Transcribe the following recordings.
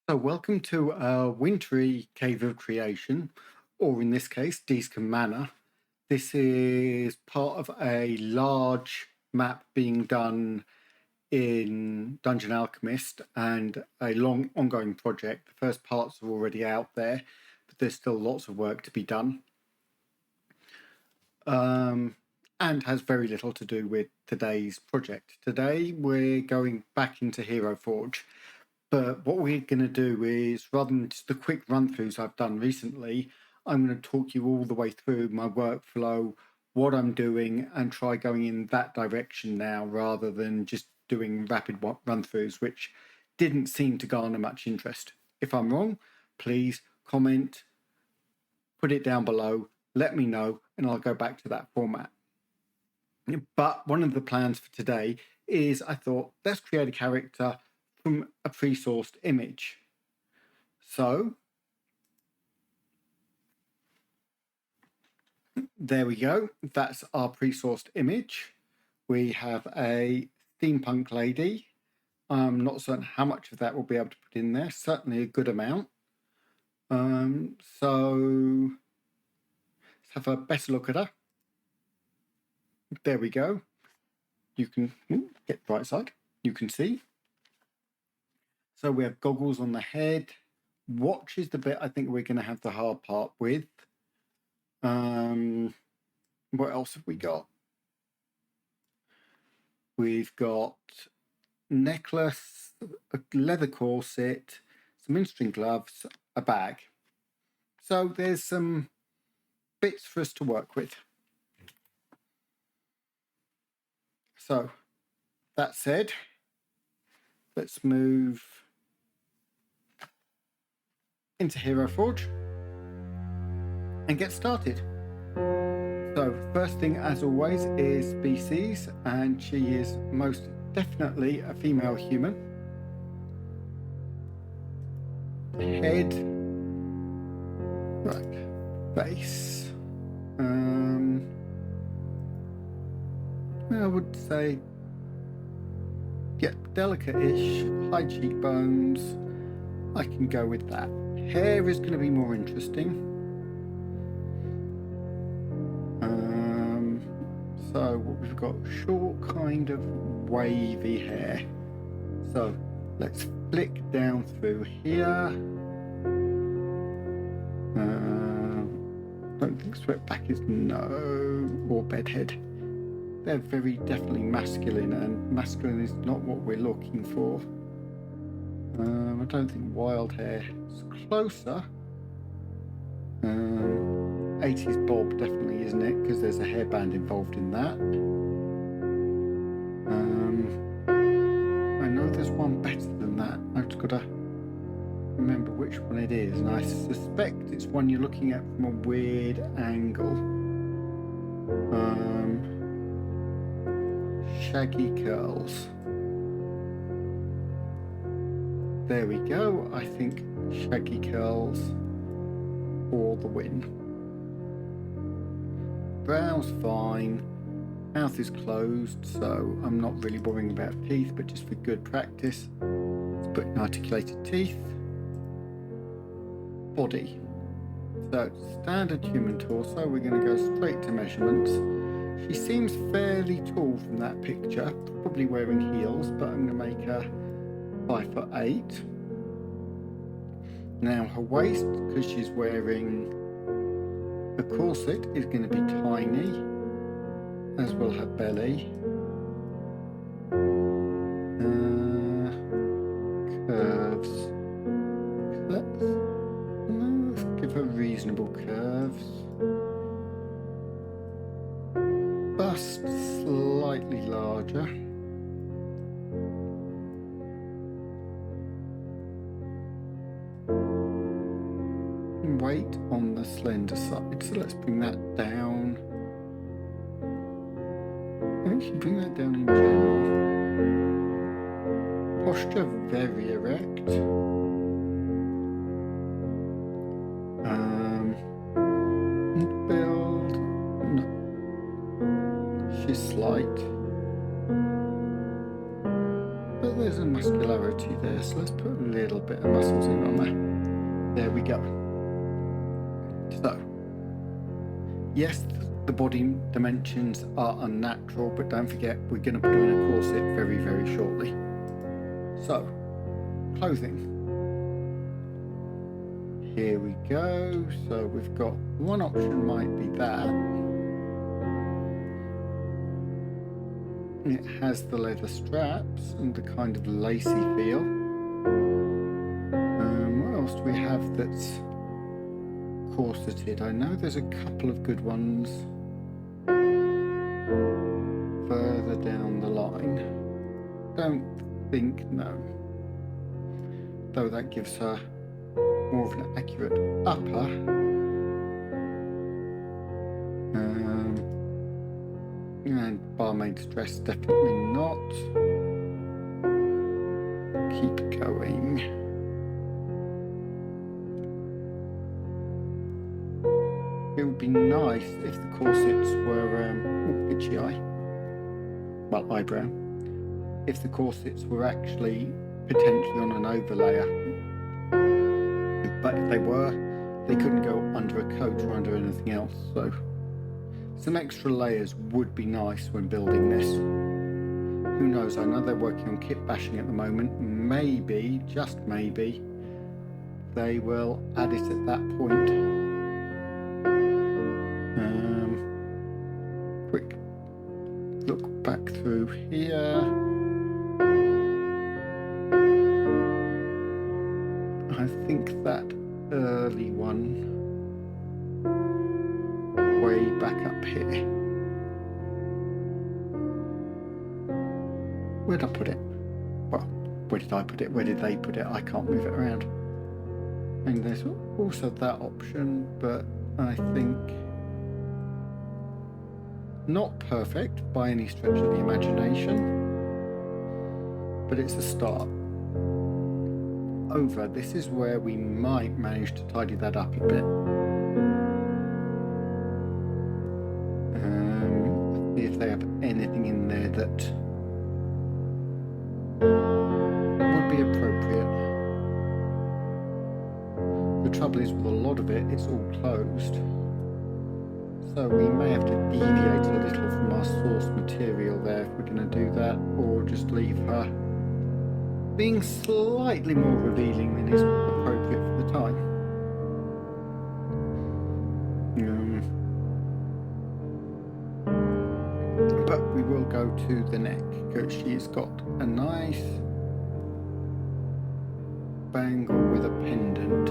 So, welcome to a wintry cave of creation, or in this case, Deescombe Manor. This is part of a large map being done in Dungeon Alchemist and a long ongoing project. The first parts are already out there, but there's still lots of work to be done. And has very little to do with today's project. Today, we're going back into Heroforge. But what we're going to do is, rather than just the quick run-throughs I've done recently, I'm going to talk you all the way through my workflow, what I'm doing, and try going in that direction now, rather than just doing rapid run-throughs, which didn't seem to garner much interest. If I'm wrong, please comment, put it down below, let me know, and I'll go back to that format. But one of the plans for today is I thought, let's create a character from a pre-sourced image. So there we go. That's our pre-sourced image. We have a steampunk lady. I'm not certain how much of that we'll be able to put in there. Certainly a good amount. So let's have a better look at her. There we go. You can get the right side. You can see. So we have goggles on the head. Watch is the bit I think we're going to have the hard part with. What else have we got? We've got necklace, a leather corset, some in-string gloves, a bag. So there's some bits for us to work with. So that said, let's move into Heroforge and get started. So first thing, as always, is species, and she is most definitely a female human. Head, right, face. I would say, yeah, delicate-ish, high cheekbones. I can go with that. Hair is going to be more interesting. So what we've got, short kind of wavy hair. So let's flick down through here. Don't think sweatback is no, or bedhead. They're very definitely masculine, and masculine is not what we're looking for. I don't think wild hair is closer. 80s bob definitely, isn't it? Because there's a hairband involved in that. I know there's one better than that. I've just got to remember which one it is, and I suspect it's one you're looking at from a weird angle. Shaggy curls. There we go. I think shaggy curls for the win. Brows fine. Mouth is closed, so I'm not really worrying about teeth, but just for good practice, let's put in articulated teeth. Body. So standard human torso. We're going to go straight to measurements. She seems fairly tall from that picture, probably wearing heels, but I'm going to make her 5'8". Now her waist, because she's wearing a corset, is going to be tiny, as will her belly. Curves. Let's give her reasonable curves. Bust slightly larger. Weight on the slender side, so let's bring that down. Actually, bring that down in general. Posture very erect. Build, no. She's slight, but there's a muscularity there, so let's put a little bit of muscles in on there. There we go. So, yes, the body dimensions are unnatural, but don't forget we're going to put her in a corset very, very shortly. So, clothing. Here we go. So we've got one option might be that. It has the leather straps and the kind of lacy feel. What else do we have that's corseted? I know there's a couple of good ones further down the line. Don't think no. Though that gives her more of an accurate upper. And barmaid's dress, definitely not. Keep going. It would be nice if the corsets were, itchy eye. Well, eyebrow. If the corsets were actually potentially on an overlayer. But if they were, they couldn't go under a coat or under anything else, so some extra layers would be nice when building this. Who knows, I know they're working on kit bashing at the moment. Maybe, just maybe, they will add it at that point. Quick look back through here. I think that early one way back up here. Where'd I put it? Well, where did I put it? Where did they put it? I can't move it around. And there's also that option, but I think not perfect by any stretch of the imagination, but it's a start. Over, this is where we might manage to tidy that up a bit. See if they have anything in there that would be appropriate. The trouble is with a lot of it, it's all closed. So we may have to deviate a little from our source material there if we're going to do that, or just leave her being slightly more revealing than is appropriate for the time. But we will go to the neck, because she's got a nice bangle with a pendant.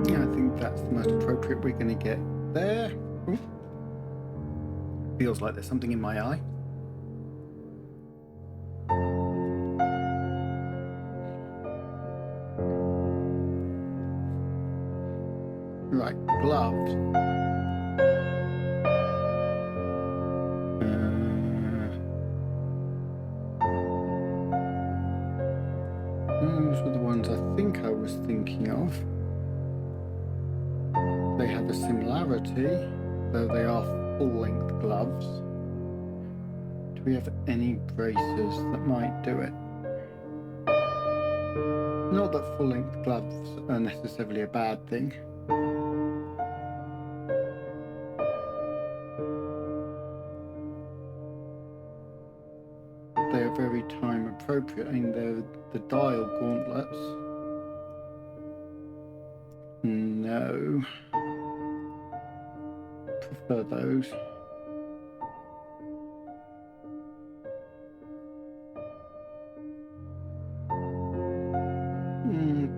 Yeah, I think that's the most appropriate we're going to get there. Ooh. Feels like there's something in my eye. Right, gloves. Those were the ones I think I was thinking of. They have a similarity, though they are full-length gloves. Do we have any braces that might do it? Not that full-length gloves are necessarily a bad thing. They are very time appropriate. I mean, they're the dial gauntlets. No. Prefer those.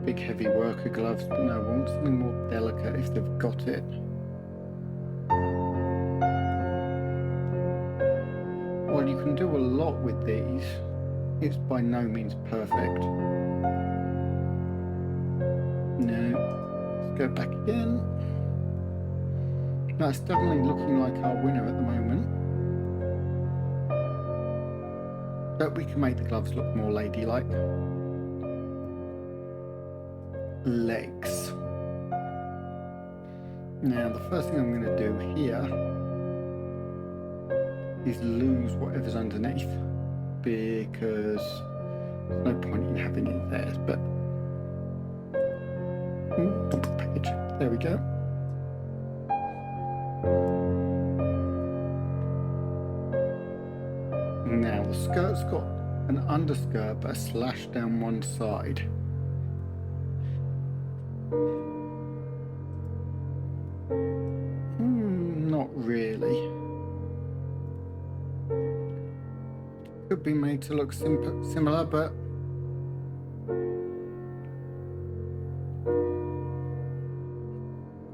Big heavy worker gloves, but no, I want something more delicate if they've got it. While you can do a lot with these, it's by no means perfect. No. Let's go back again. That's definitely looking like our winner at the moment. But we can make the gloves look more ladylike. Legs. Now, the first thing I'm going to do here is lose whatever's underneath, because there's no point in having it there, but double package. There we go. Now the skirt's got an underskirt but a slash down one side. Not really. Could be made to look similar, but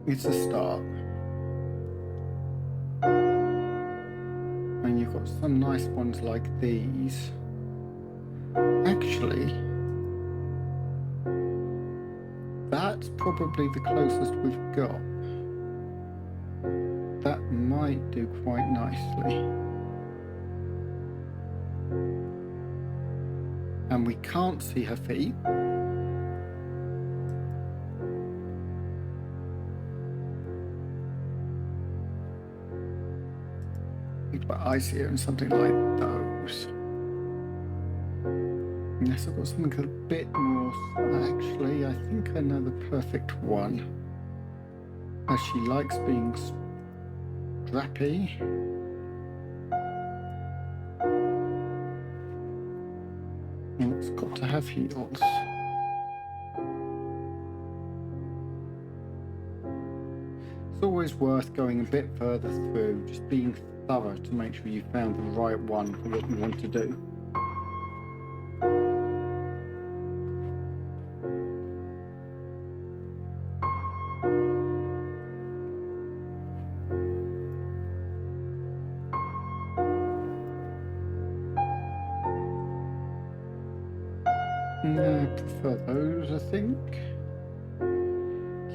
it's a start. And you've got some nice ones like these. Actually, that's probably the closest we've got. That might do quite nicely. And we can't see her feet. But I see her in something like those. Unless I've got something a bit more. Actually, I think I know the perfect one. As she likes being strappy. And it's got to have heels. It's always worth going a bit further through, just being thorough to make sure you found the right one for what you want to do. I prefer those, I think.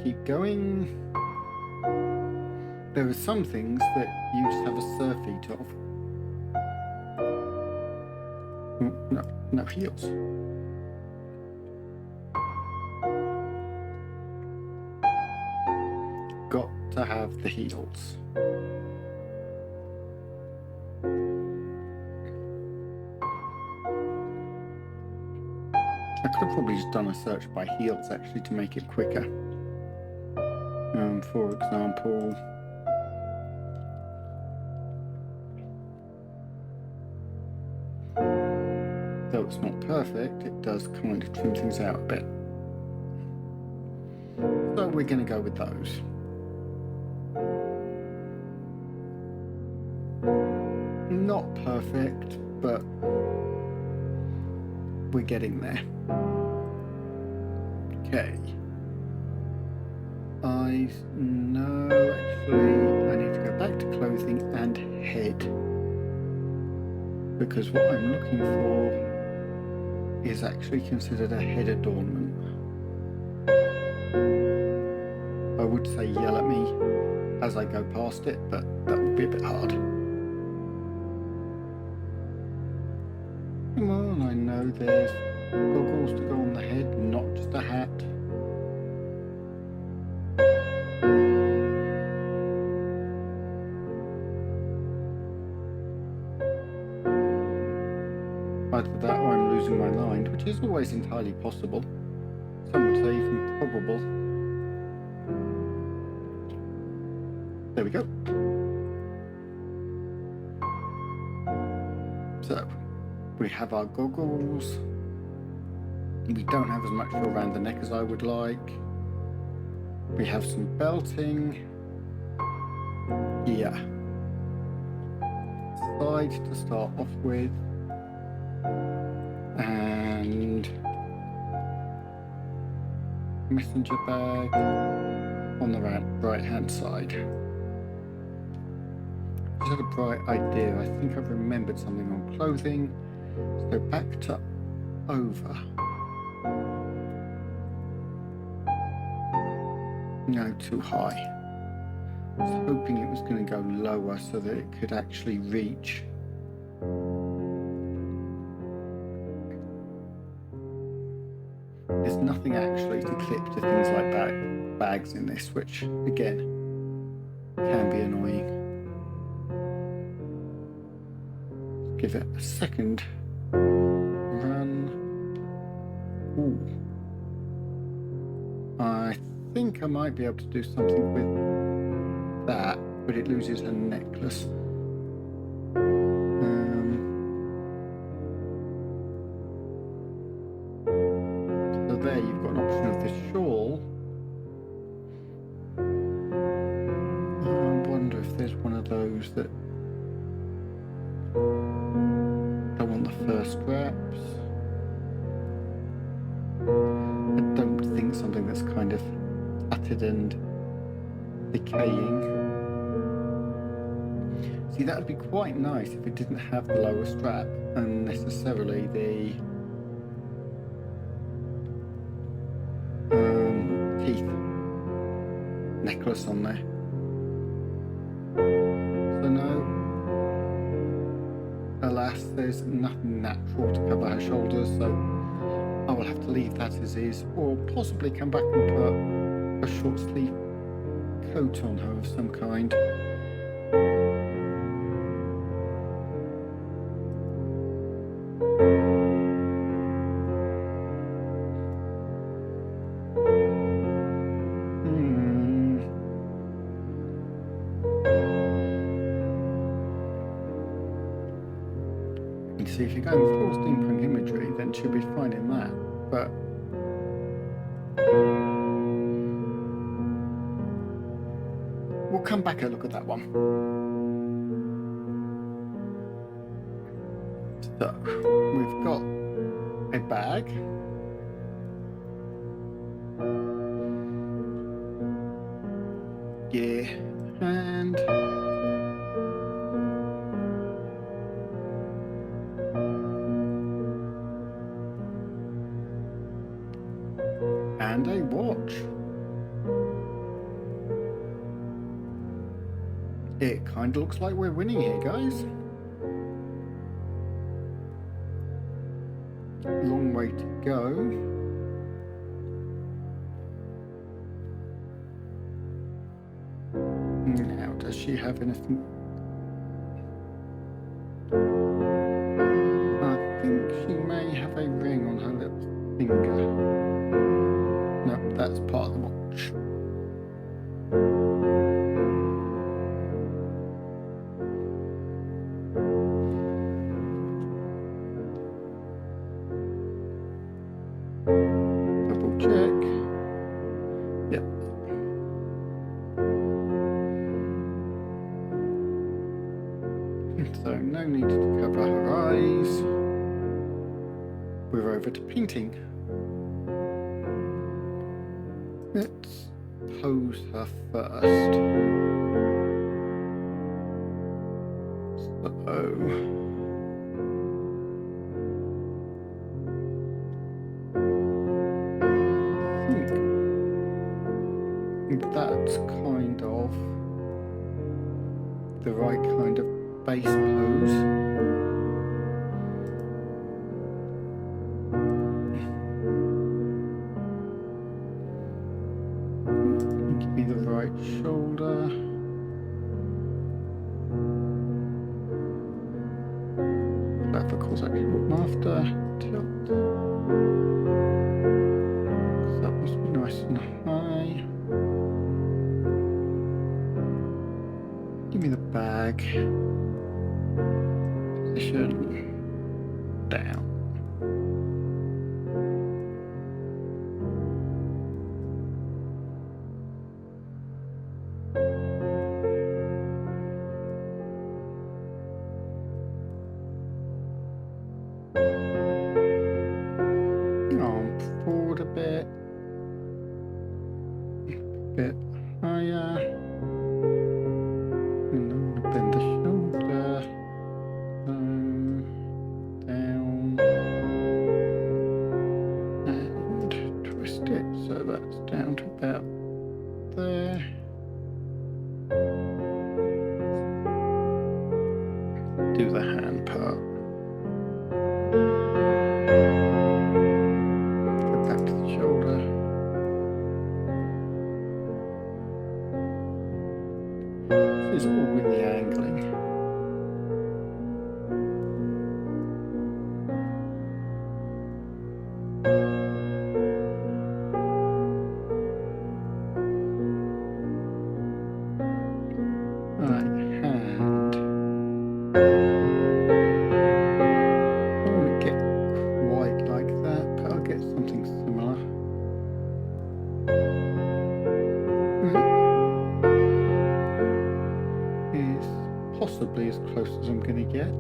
Keep going. There are some things that you just have a surfeit of. No heels. Got to have the heels. I could have probably just done a search by heels actually to make it quicker. For example, though it's not perfect, it does kind of trim things out a bit. So we're going to go with those. Not perfect, but we're getting there. Okay. I know, actually, I need to go back to clothing and head. Because what I'm looking for is actually considered a head adornment. I would say yell at me as I go past it, but that would be a bit hard. Come on, I know there's goggles to go on the head, not just a hat. Either that or I'm losing my mind, which is always entirely possible. Some would say even probable. There we go. So, we have our goggles. We don't have as much around the neck as I would like. We have some belting. Yeah. Side to start off with. And messenger bag on the right hand side. Just had a bright idea. I think I've remembered something on clothing. Let's go back to over. No, too high. I was hoping it was going to go lower so that it could actually reach. There's nothing actually to clip to things like bags in this, which again can be annoying. Give it a second run. Ooh. I think I might be able to do something with that, but it loses a necklace. So there you've got an option of the shawl. I wonder if there's one of those that don't want the first straps. I don't think something that's kind of tattered and decaying. See, that would be quite nice if it didn't have the lower strap and necessarily the teeth necklace on there. So no, alas, there's nothing natural to cover her shoulders, so I will have to leave that as is, or possibly come back and put a short sleeve coat on her of some kind. See, if you're going full steampunk imagery, then she'll be fine in that, but we'll come back and look at that one. So, we've got a bag. Yeah, and a watch. It kind of looks like we're winning here, guys. Long way to go. Now, does she have anything? I think she may have a ring on her little finger. No, that's part of the watch. Double check. Yep. So no need to cover her eyes. We're over to painting. Let's pose her first. So I think that's kind of the right kind of base pose. Shoulder. That of course actually what I'm after. Tilt. That must be nice and high. Give me the bag. Position down. Forward a bit higher, and I'm going to bend the shoulder, down, and twist it so that's down to about there. Do the hand part. is all in the angling. Right, hand. I don't want to get quite like that, but I'll get something similar. Is possibly as close as I'm going to get.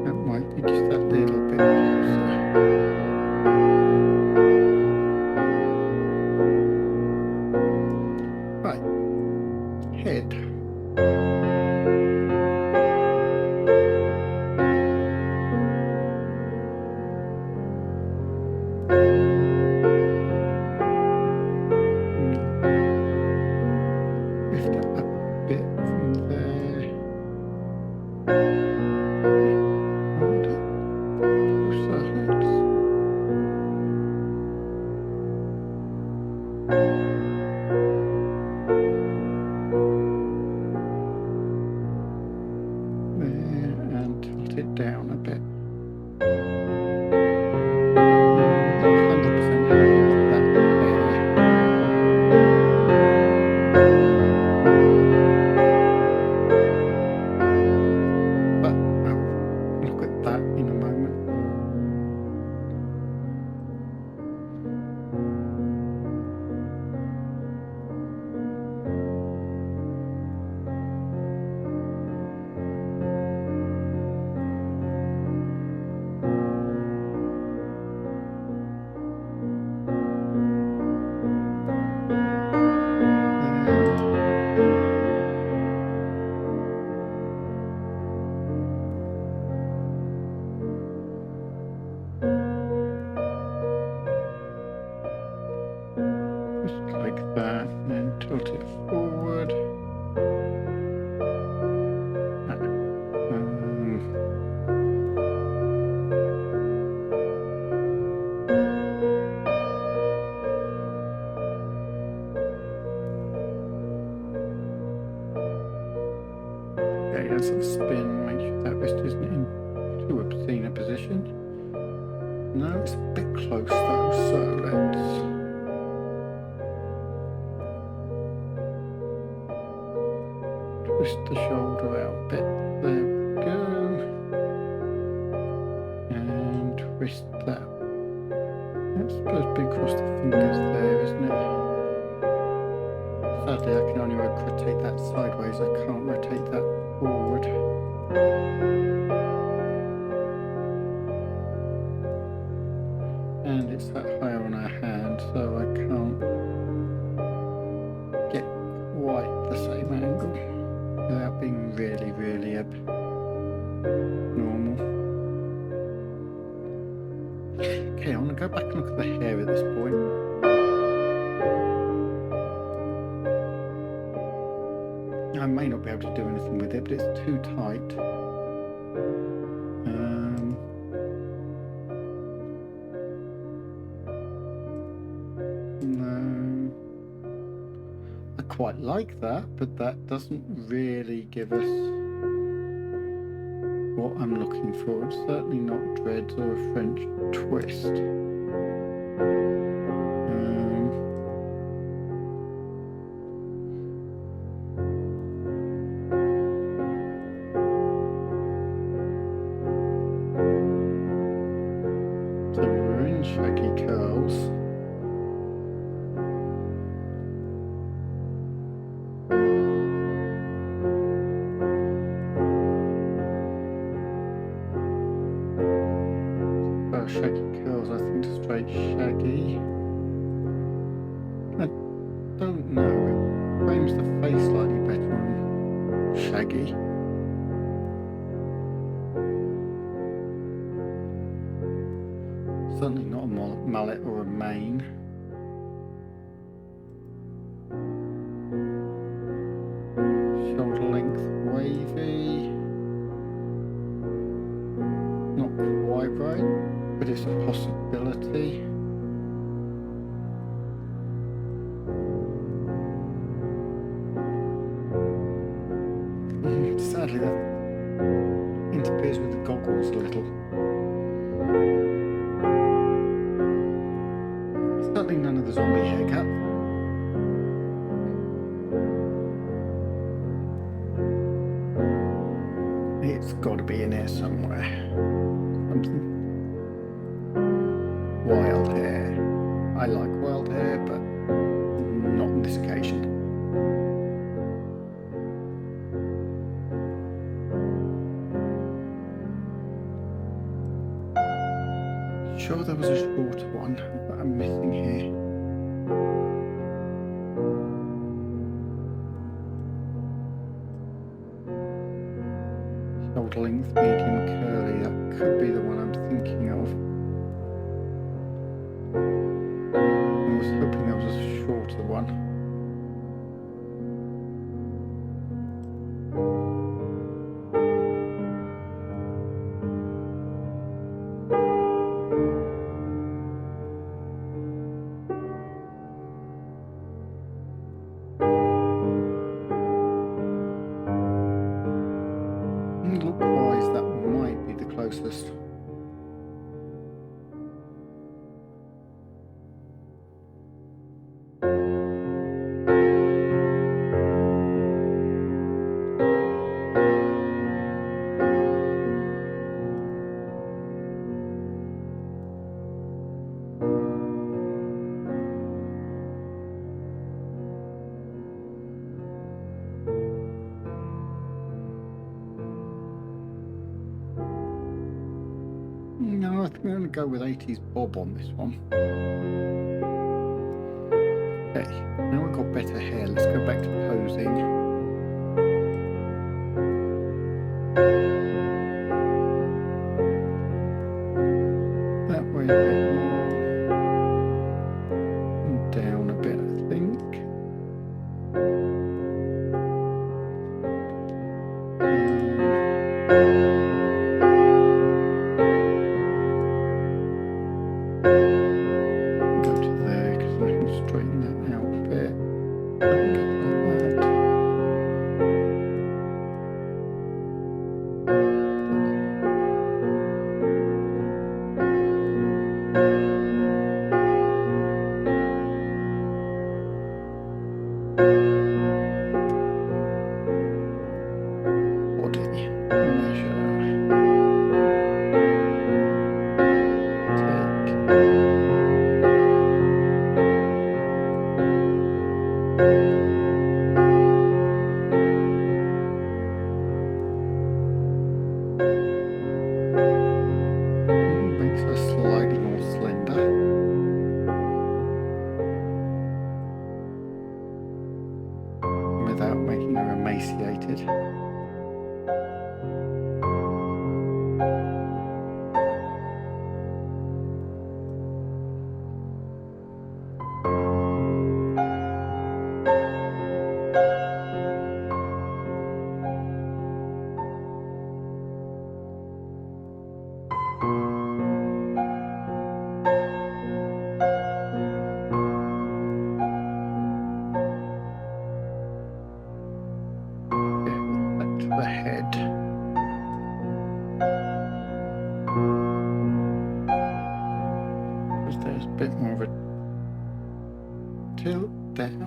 That might be just that little bit closer. Right, head. Lift it up a bit from there. Hold it closer, let's. There, and tilt it down a bit. Not 100% happy with that hair. But I'll look at that in a moment. Just like that, and then tilt it forward. Okay, let's have a spin, make sure that wrist isn't in too obscene a position. No, it's a bit close though, so let's. Twist the shoulder out a bit. There we go. And twist that. That's supposed to be across the fingers there, isn't it? Sadly, I can only rotate that sideways. I can't rotate that forward. And it's that higher on our hand, so I can't get quite the same angle without being really, really normal. Okay, I want to go back and look at the hair at this point. I may not be able to do anything with it, but it's too tight. No. I quite like that, but that doesn't really give us what I'm looking for. It's certainly not dreads or a French twist. So we're in shaggy curls. Shaggy curls, I think straight shaggy. I don't know, it frames the face slightly better on shaggy. Certainly not a mallet or a mane. Shoulder length wavy. Not quite right, but it's a possibility. Certainly none of the zombie haircut. It's got to be in here somewhere. Something. Wild hair. I like wild hair, but not on this occasion. Sure there was a shorter one that I'm missing here. Shoulder length, medium curly, that could be the one I'm thinking of. I was hoping there was a shorter one. Look-wise, that might be the closest. No, I think I'm going to go with 80s Bob on this one. Okay, now we've got better hair. Let's go back to posing. That way a bit more. And down a bit, I think. Without making her emaciated. The head. Because there's a bit more of a tilt down.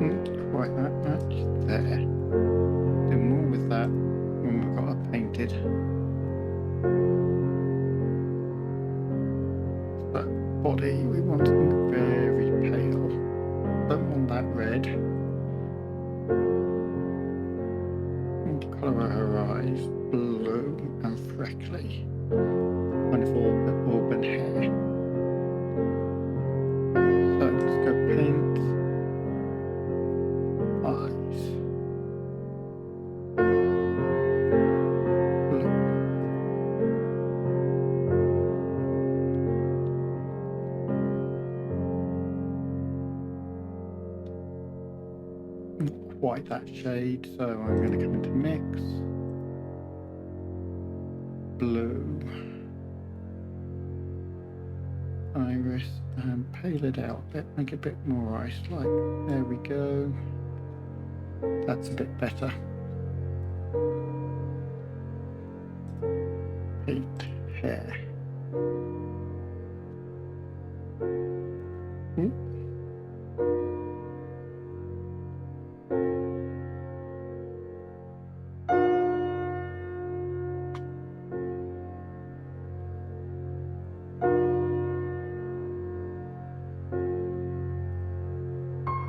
Not quite that much there. When we've got it painted. But body, we want something very pale. Don't want that red. And the colour of her eyes, blue and freckly. Kind of auburn hair. So let's go paint. Eyes. Quite that shade, so I'm going to come into mix, blue, iris and pale it out. Make it a bit more ice-like. There we go. That's a bit better. Paint hair.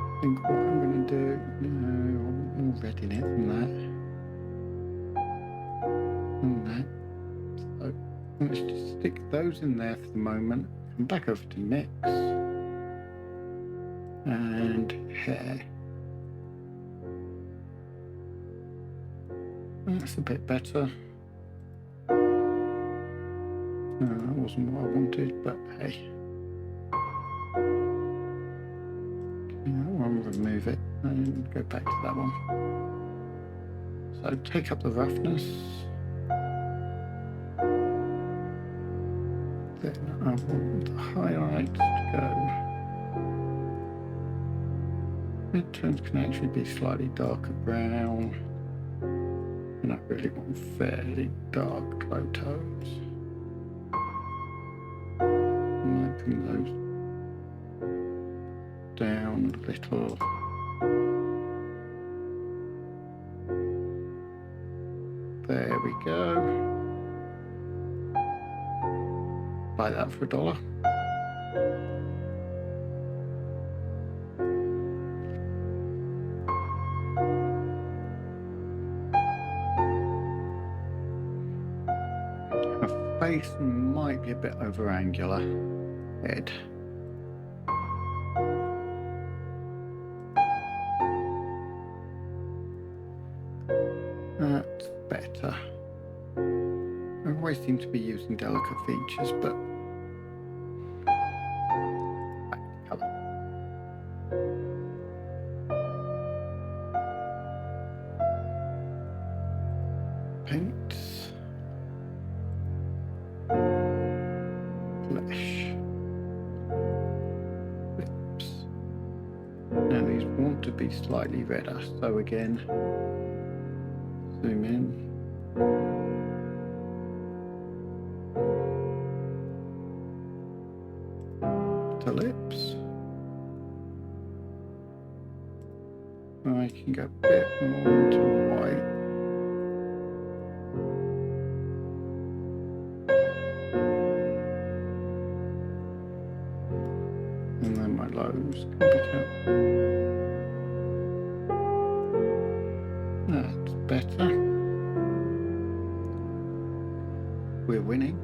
I think what I'm going to do, no, I want more red in it than that. And that. So let's just stick those in there for the moment. Come back over to mix. And hair. That's a bit better. That wasn't what I wanted, but hey. That one, remove it and go back to that one. So take up the roughness. Then I want the highlights to go. Midtones can actually be slightly darker brown. And I really want fairly dark glow tones. And I bring those down a little. There we go. Buy that for $1. Her face might be a bit over angular. Head. That's better. I always seem to be using delicate features, but back to colour. Paints. Flesh. Lips. Now these want to be slightly redder, so again, zoom in. To lips. I can go a bit more into white. And then my lows can be kept. That's better. We're winning.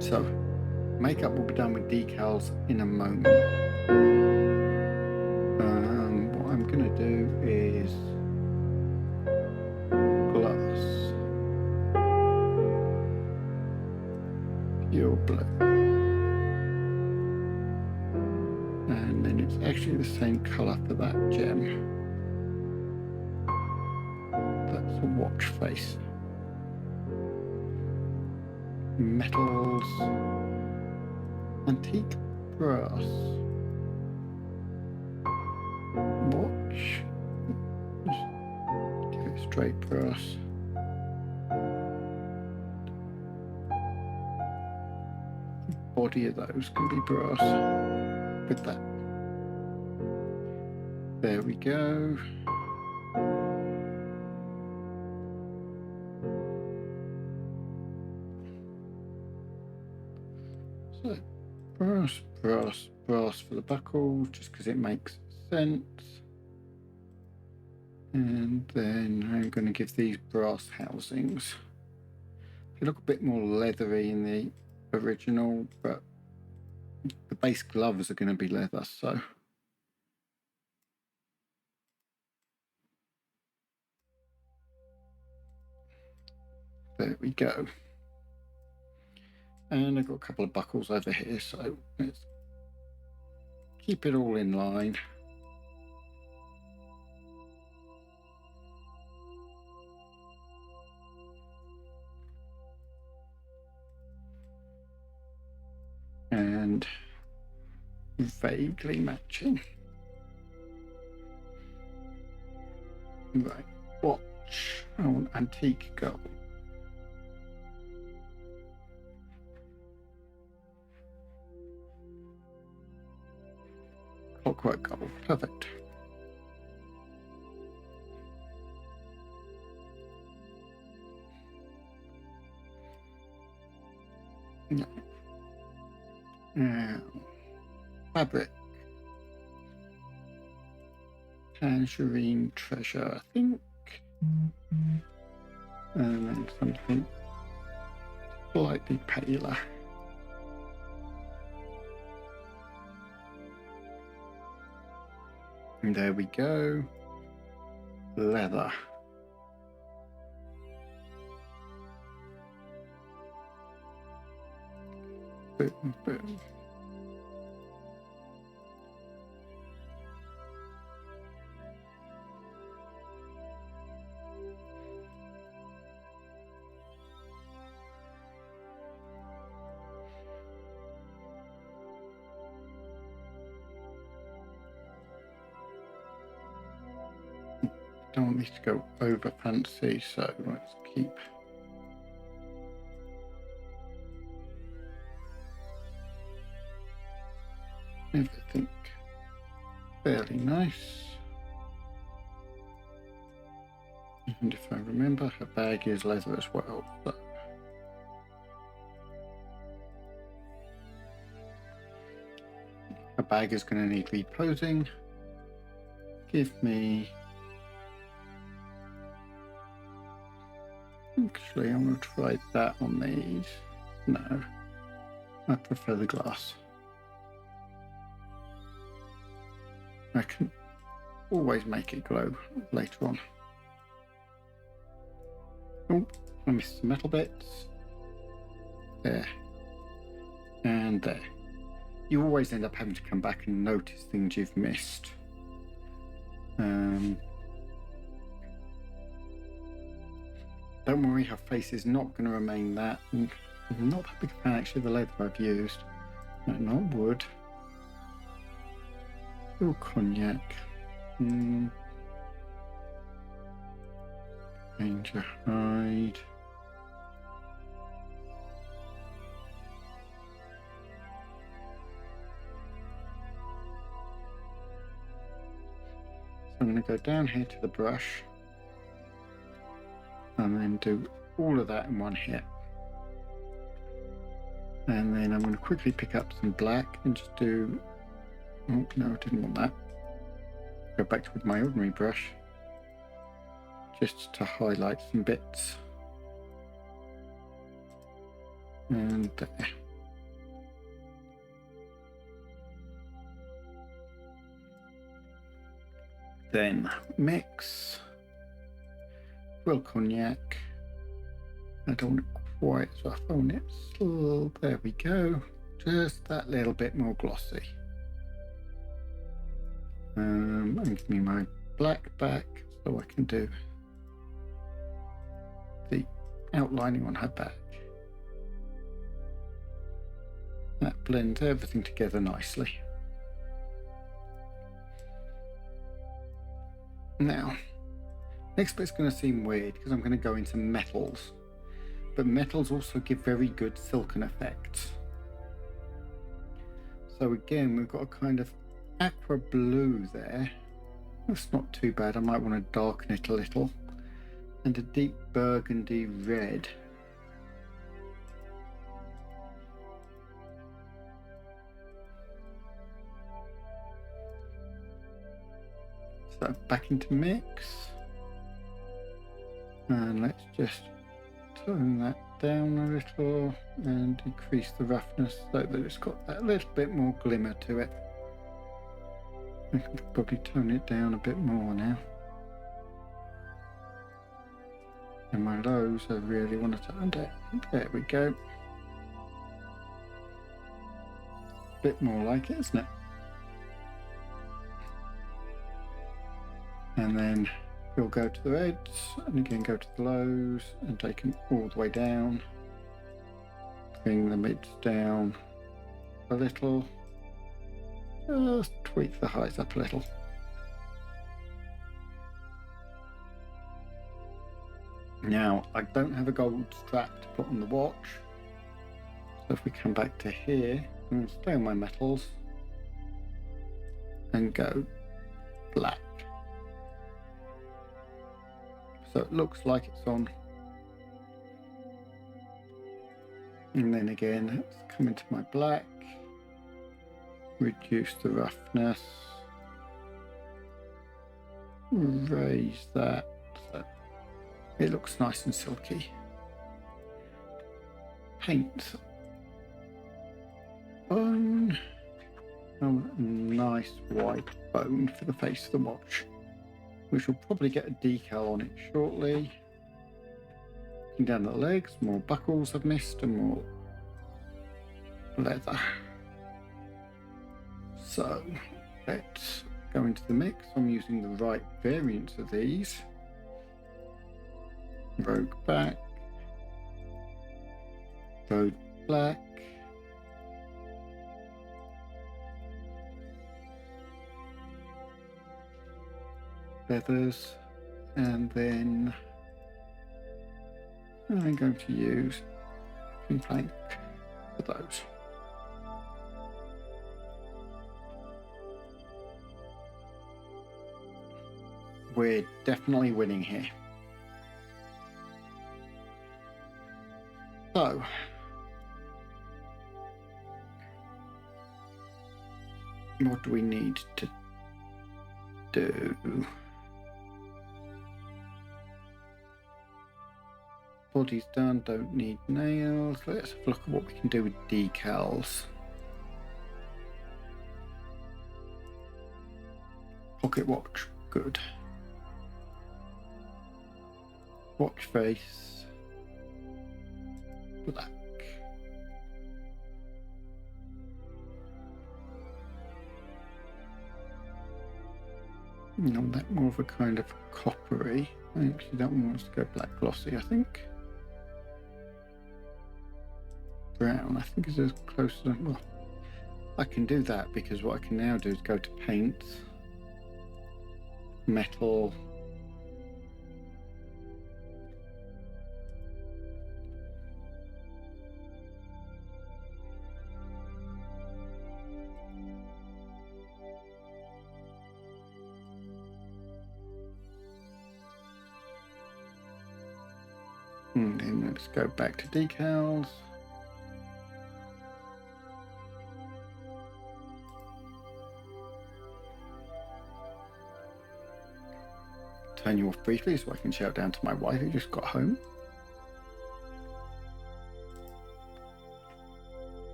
So, makeup will be done with decals in a moment. What I'm going to do is gloss. Pure blue. And then it's actually the same colour for that gem. That's a watch face. Metals. Antique brass. Watch. Just give it straight brass. Body of those can be brass with that. There we go. So brass, brass, brass for the buckle, just because it makes sense. And then I'm going to give these brass housings. They look a bit more leathery in the original, but the base gloves are going to be leather, so there we go. And I've got a couple of buckles over here, so let's keep it all in line. and vaguely matching. Right, watch. Oh, antique gold. Clockwork gold, perfect. No. Now, fabric. Tangerine treasure, I think. And then something slightly paler. And there we go. Leather. Boom, boom. Don't want this to go over fancy, so let's keep everything fairly nice. And if I remember, her bag is leather as well. So. Her bag is going to need reposing. Give me... Actually, I'm going to try that on these. No, I prefer the glass. I can always make it glow later on. Oh, I missed some metal bits. There. And there. You always end up having to come back and notice things you've missed. Don't worry, her face is not going to remain that. I'm not that big a fan actually of the leather I've used. No, not wood. Oh, cognac. Ranger hide. So I'm going to go down here to the brush and then do all of that in one hit. And then I'm going to quickly pick up some black and just do... Oh, no, I didn't want that. Go back with my ordinary brush just to highlight some bits. And there. Then mix. Well, cognac. I don't want it quite as rough on it. So there we go. Just that little bit more glossy. And give me my black back so I can do the outlining on her back. That blends everything together nicely. Now, next bit's going to seem weird because I'm going to go into metals, but metals also give very good silken effects. So again, we've got a kind of aqua blue there. That's not too bad. I might want to darken it a little. And a deep burgundy red. So back into mix. And let's just tone that down a little and decrease the roughness so that it's got that little bit more glimmer to it. I can probably tone it down a bit more now. And my lows, I really want to tone down. There we go. Bit more like it, isn't it? And then we'll go to the reds and again go to the lows and take them all the way down. Bring the mids down. a little. Just tweak the height up a little. Now, I don't have a gold strap to put on the watch. So if we come back to here, I'm going to stay on my metals and go black. So it looks like it's on. And then again, let's come into my black, reduce the roughness, raise that so it looks nice and silky. Paint bone. Oh, a nice white bone for the face of the watch. We shall probably get a decal on it shortly. Looking down the legs, more buckles I've missed and more leather. So let's go into the mix. I'm using the right variants of these. Rogue back, rogue black, feathers, and then I'm going to use Steampunk for those. We're definitely winning here. So, what do we need to do? Body's done, don't need nails. Let's have a look at what we can do with decals. Pocket watch, good. Watch face, black. No, that more of a kind of coppery. Actually, that one wants to go black glossy, I think. Brown, I think is as close as well. I can do that because what I can now do is go to paint, metal, and then let's go back to decals. Turn you off briefly so I can shout down to my wife who just got home.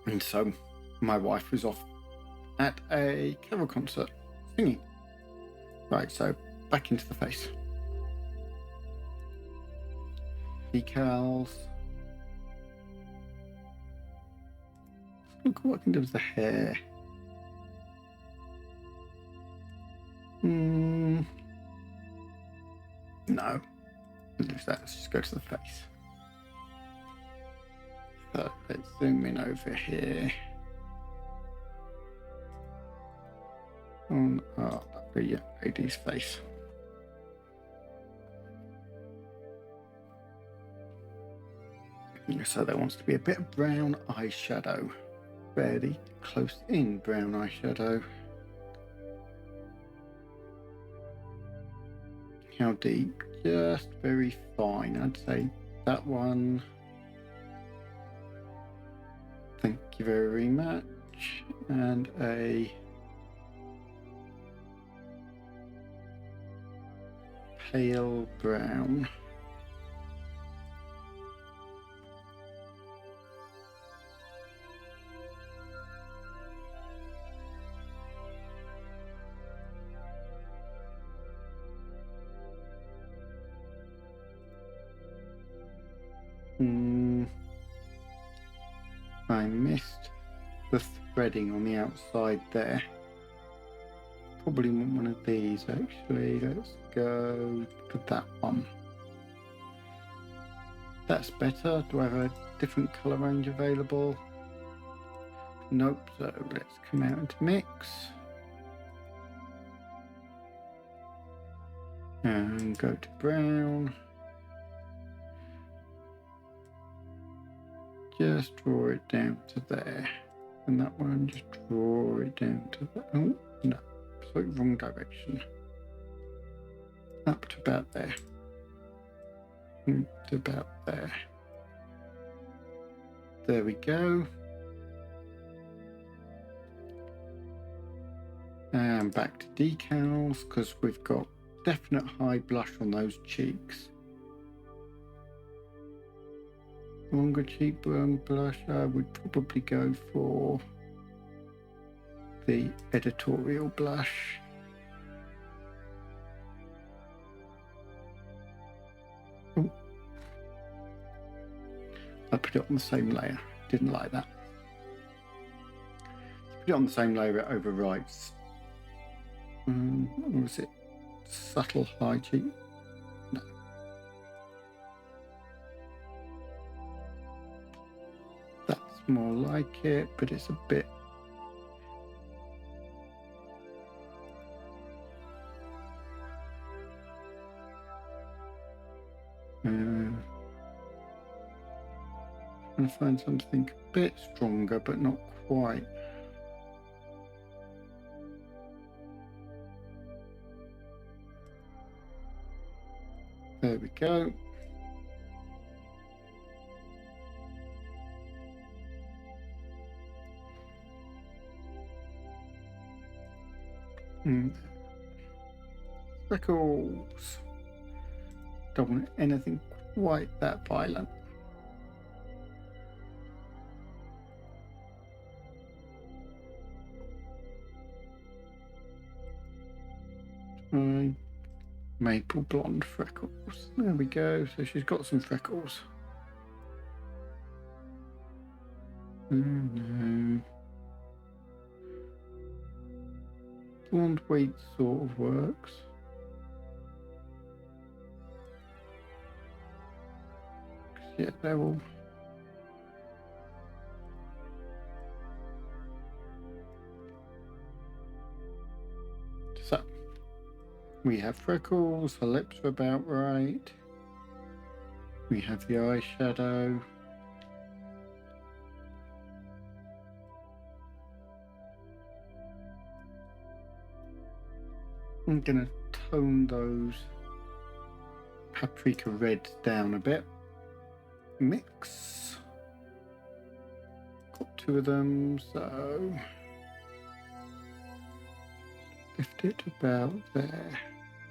And so my wife was off at a carol concert singing. Right, so back into the face. Decals. Look what I can do with the hair. No. Lose that. Let's just go to the face. So let's zoom in over here. On our lovely lady's face. So there wants to be a bit of brown eyeshadow. Fairly close in brown eyeshadow. How deep? Just very fine. I'd say that one. Thank you very much. And a pale brown. I missed the threading on the outside there. Probably want one of these actually. Let's go for that one. That's better. Do I have a different colour range available? Nope. So let's come out into mix. And go to brown. Just draw it down to there. And that one, just draw it down to there. Oh, no. Sorry, wrong direction. Up to about there. To about there. There we go. And back to decals, because we've got definite high blush on those cheeks. Longer cheekbone blush, I would probably go for the editorial blush. Oh. I put it on the same layer, didn't like that. Put it on the same layer, it overwrites. Or was it subtle high cheek? No. That's more like it, but it's a bit. Trying to find something a bit stronger, but not quite. There we go. Freckles. Don't want anything quite that violent. Maple blonde freckles. There we go. So she's got some freckles. No. Blonde wheat sort of works. Yeah, they're all. So we have freckles, her lips are about right. We have the eyeshadow. I'm gonna tone those paprika reds down a bit. Mix. Got two of them, so lift it about there.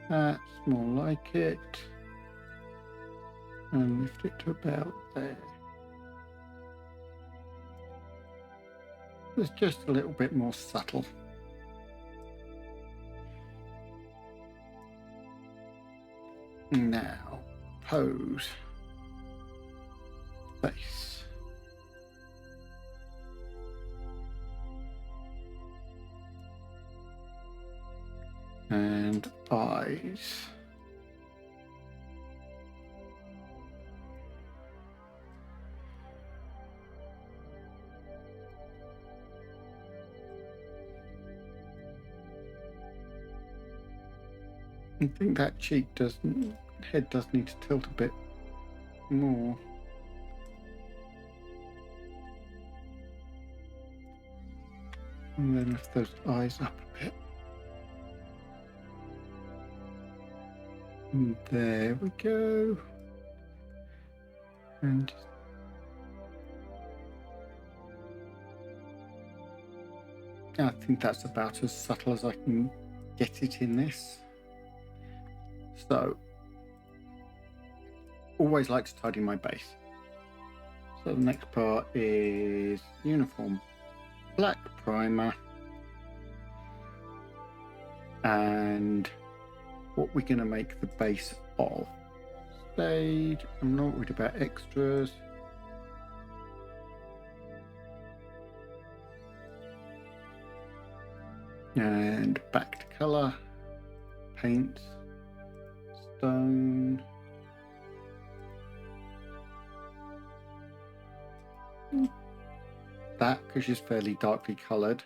That's more like it. And lift it to about there. It's just a little bit more subtle. Now, pose. Face. And eyes. I think that head does need to tilt a bit more. And then lift those eyes up a bit. And there we go. And I think that's about as subtle as I can get it in this. So, always like to tidy my base. So the next part is uniform black primer. And what we're going to make the base of. Stayed. I'm not worried about extras. And back to colour. Paint. Stone. that because she's fairly darkly coloured.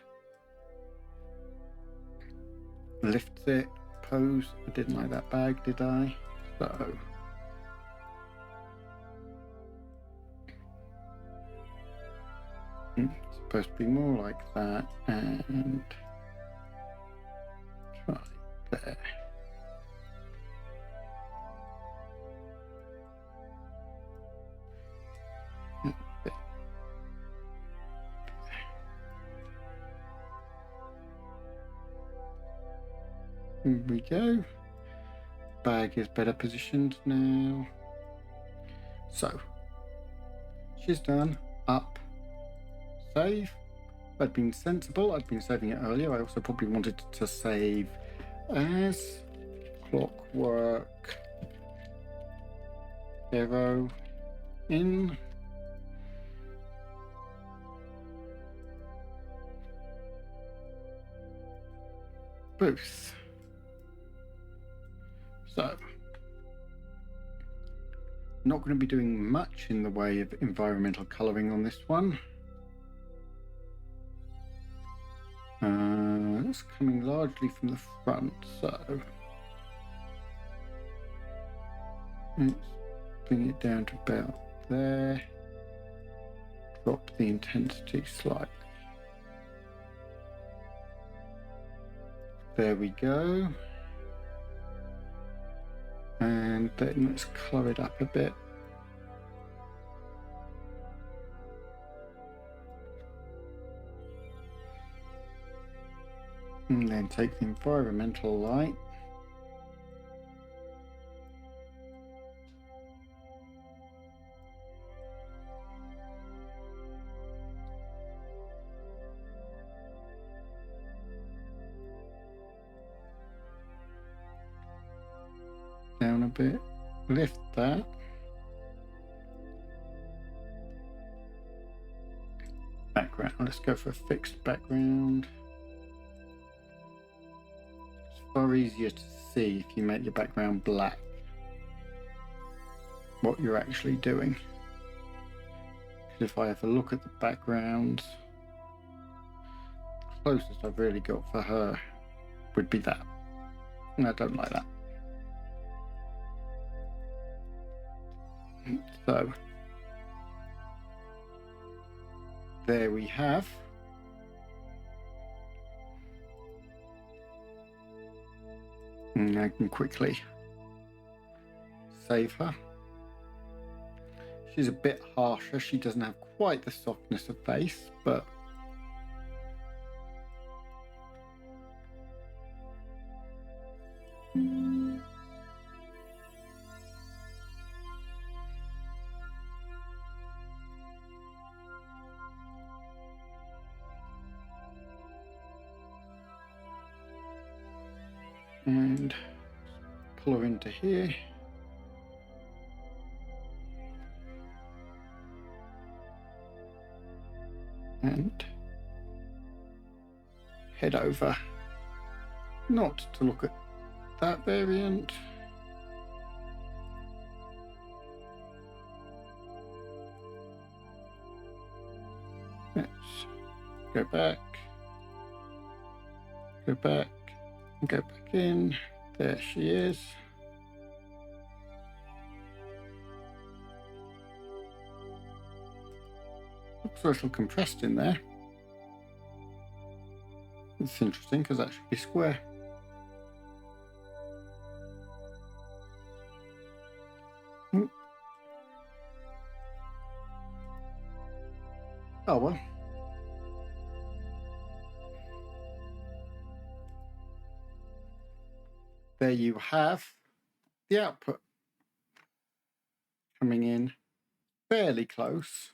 Lifts it. Pose. I didn't like that bag, did I? So it's supposed to be more like that, and try there. Here we go. Bag is better positioned now. So she's done. Up. Save. I'd been sensible. I'd been saving it earlier. I also probably wanted to save as Clockwork Heroine. Booth. So, not going to be doing much in the way of environmental colouring on this one. It's coming largely from the front, so let's bring it down to about there. Drop the intensity slightly. There we go. And then let's colour it up a bit. And then take the environmental light. Down a bit. Lift that. Background. Let's go for a fixed background. It's far easier to see if you make your background black what you're actually doing. Because if I have a look at the backgrounds, closest I've really got for her would be that. And I don't like that. So there we have and I can quickly save her. She's a bit harsher. She doesn't have quite the softness of face, but and pull her into here. And head over, not to look at that variant. Let's go back, and go back in. There she is. Looks a little compressed in there. It's interesting because that should be square. Oh well. There you have the output coming in fairly close.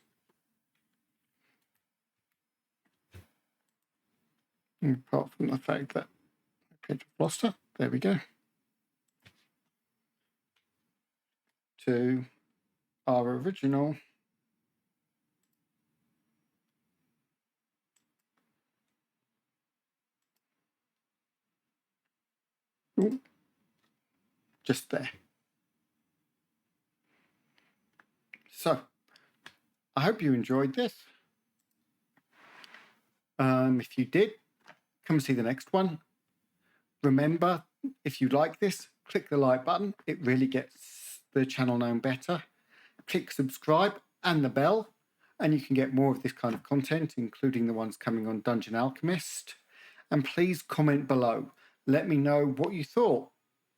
Apart from the fact that I paid for Gloucester, there we go. To our original just there. So I hope you enjoyed this. If you did, come see the next one. Remember, if you like this, click the like button. It really gets the channel known better. Click subscribe and the bell, and you can get more of this kind of content, including the ones coming on Dungeon Alchemist. And please comment below. Let me know what you thought,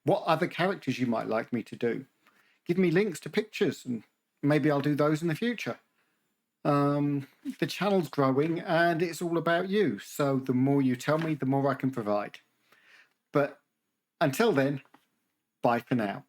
what other characters you might like me to do. Give me links to pictures, and maybe I'll do those in the future. The channel's growing and it's all about you. So the more you tell me, the more I can provide. But until then, bye for now.